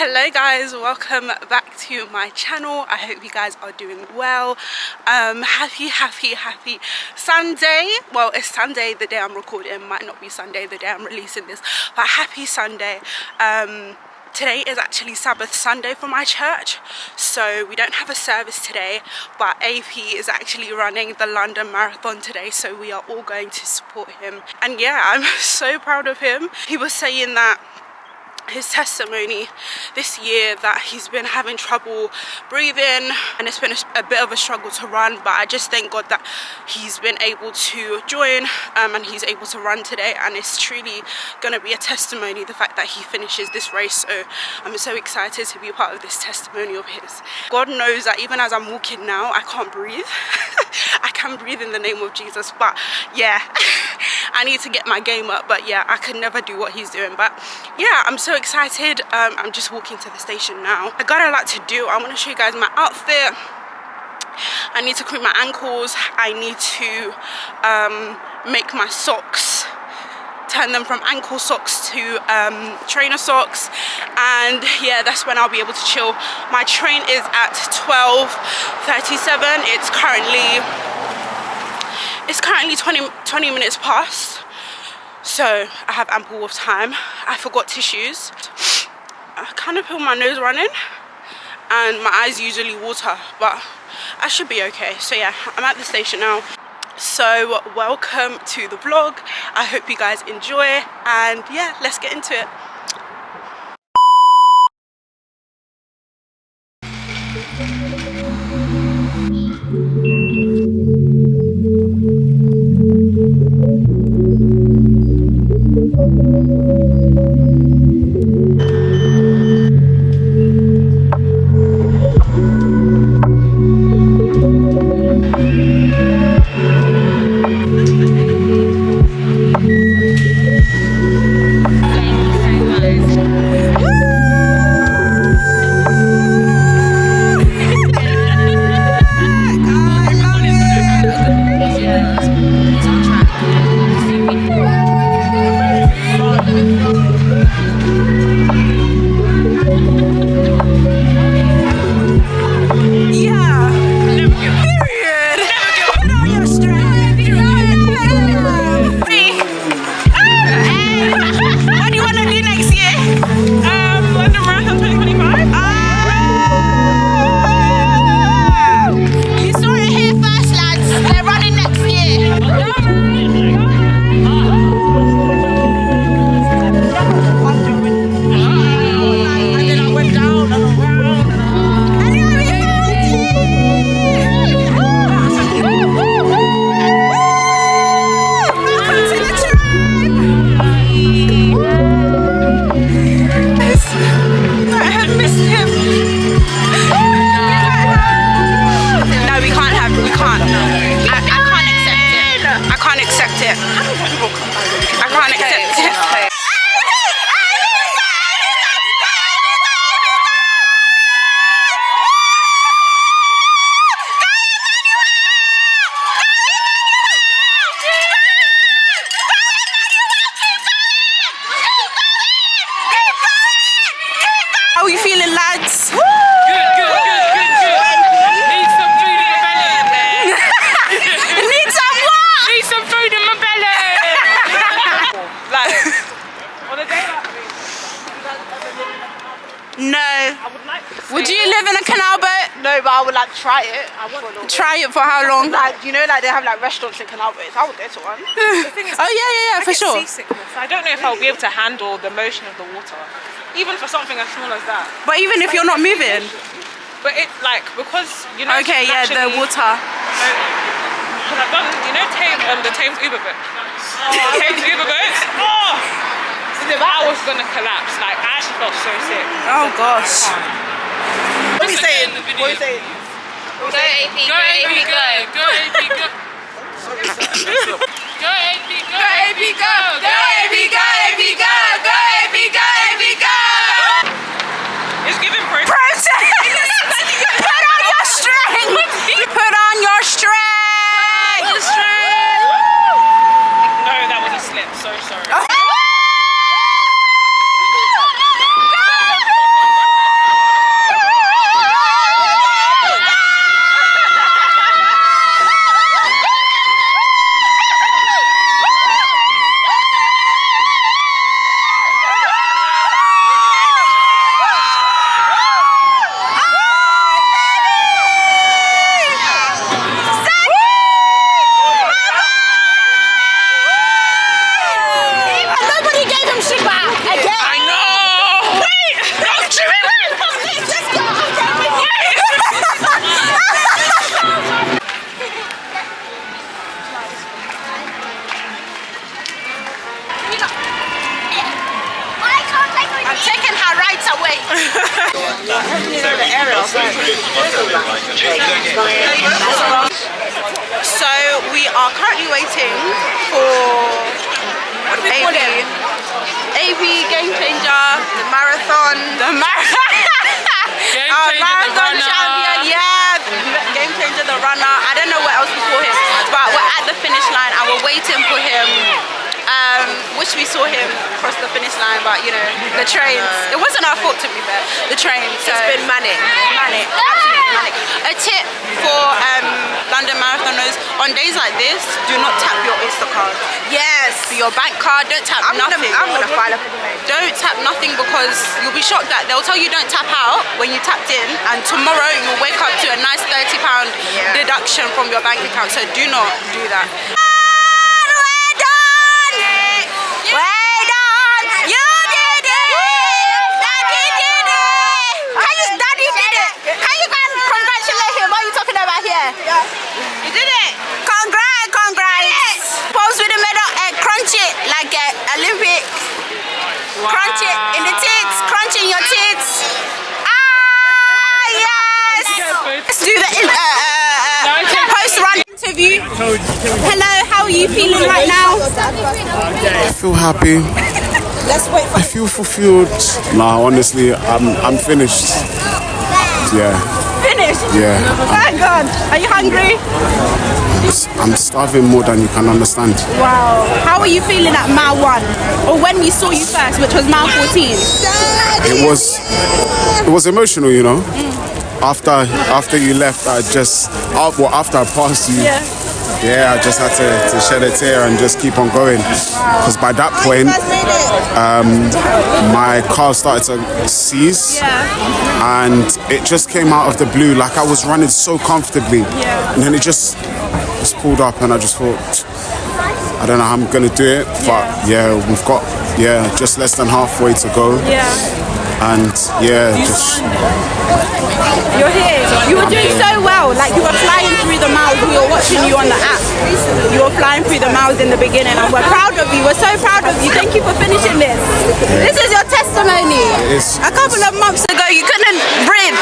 Hello guys, welcome back to my channel. I hope you guys are doing well. Happy Sunday. Well, it's Sunday the day I'm recording. It might not be Sunday the day I'm releasing this, but happy Sunday. Today is actually Sabbath Sunday for my church, so we don't have a service today, but AP is actually running the London Marathon today, so we are all going to support him. And yeah, I'm so proud of him. He was saying that his testimony this year that he's been having trouble breathing and it's been a bit of a struggle to run, but I just thank God that he's been able to join and he's able to run today, and it's truly going to be a testimony, the fact that he finishes this race. So I'm so excited to be a part of this testimony of his. God knows that even as I'm walking now, I can't breathe. I can breathe in the name of Jesus, but yeah, I need to get my game up. But yeah, I could never do what he's doing. But yeah, I'm so excited. I'm just walking to the station now. I got a lot to do. I'm going to show you guys my outfit. I need to clean my ankles. I need to make my socks, turn them from ankle socks to trainer socks, and yeah, that's when I'll be able to chill. My train is at 12:37. It's currently 20 minutes past, so I have ample of time. I forgot tissues. I kind of feel my nose running and my eyes usually water, but I should be okay. So yeah, I'm at the station now. So welcome to the vlog. I hope you guys enjoy, and yeah, let's get into it. How are you feeling, lads? Good. Need some food in my belly. Need some what? Need some food in my belly. Like, on a day like this. No. I would like to. Would you live in a canal boat? No, but I would like to try it. Try it for how long? Like, you know, like they have like restaurants in canal boats. I would go to one. The thing is, oh yeah, for sure. Seasickness. I don't know if I'll be able to handle the motion of the water. Even for something as small as that. But even if you're not moving? But it's like, because, you know... Okay, yeah, the water. Because I've done, you know, the Thames Uber boat? Oh, Thames Uber boat? Oh! I was going to collapse. Like, I actually felt so sick. Oh, gosh. What are you saying? What are you saying? Go AP, go AP, go! Go AP, go! Go AP, go! Go AP, go! Go AP, go! AP, go! Go AP, go! AP, go! It's giving protein. Put on your strength! Put on your strength! No, that was a slip. So sorry. currently waiting for What do we call it? AP Game Changer, The marathon. the marathon. Game Changer, the Marathon runner. champion, yeah. Game Changer, the runner. I don't know what else we call him, but we're at the finish line and we're waiting for him. Wish we saw him cross the finish line, but you know, the trains. It wasn't our fault, to be fair. The train. So It's been manic. manic, absolutely manic. A tip for London marathoners: on days like this, do not tap your Instacard. Yes. Your bank card, don't tap nothing. I'm gonna file up anyway. Don't tap nothing because you'll be shocked that they'll tell you don't tap out when you tapped in, and tomorrow you'll wake up to a nice £30 deduction from your bank account. So do not do that. You did it. Congrats! Pose with the medal and crunch it like an Olympic. Wow. Crunch it in the tits, crunch in your tits. Yes! Let's do the post-run interview. Hello, how are you feeling right now? I feel happy. Let's wait for I feel fulfilled. Nah, honestly, I'm finished. Yeah, finish. yeah. Thank God. Are you hungry? I'm starving more than you can understand. Wow. How are you feeling at mile 1? Or when we saw you first, which was mile 14? It was emotional, you know. After you left, after I passed you. Yeah, I just had to shed a tear and just keep on going. Because by that point, my car started to seize. And it just came out of the blue, like I was running so comfortably. And then it just pulled up and I just thought, I don't know how I'm going to do it. But yeah, we've got, just less than halfway to go. And just... You're here. You were doing so well. Like you were flying through the miles. We were watching you on the app. You were flying through the miles in the beginning, and we're proud of you. We're so proud of you. Thank you for finishing this. This is your testimony. A couple of months ago, you couldn't breathe,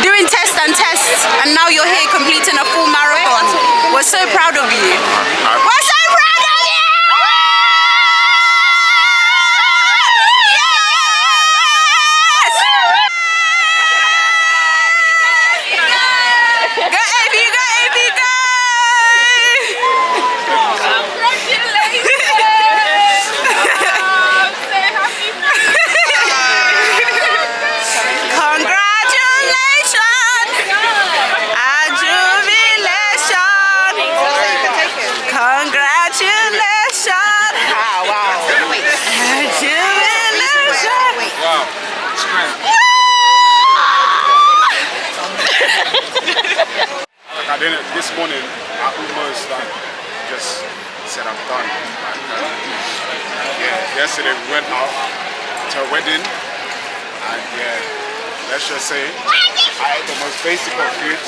doing tests, and now you're here completing a full marathon. We're so proud of you. We're so proud of you. This morning, I almost just said I'm done. Yesterday we went out to a wedding, and let's just say I ate the most basic of food.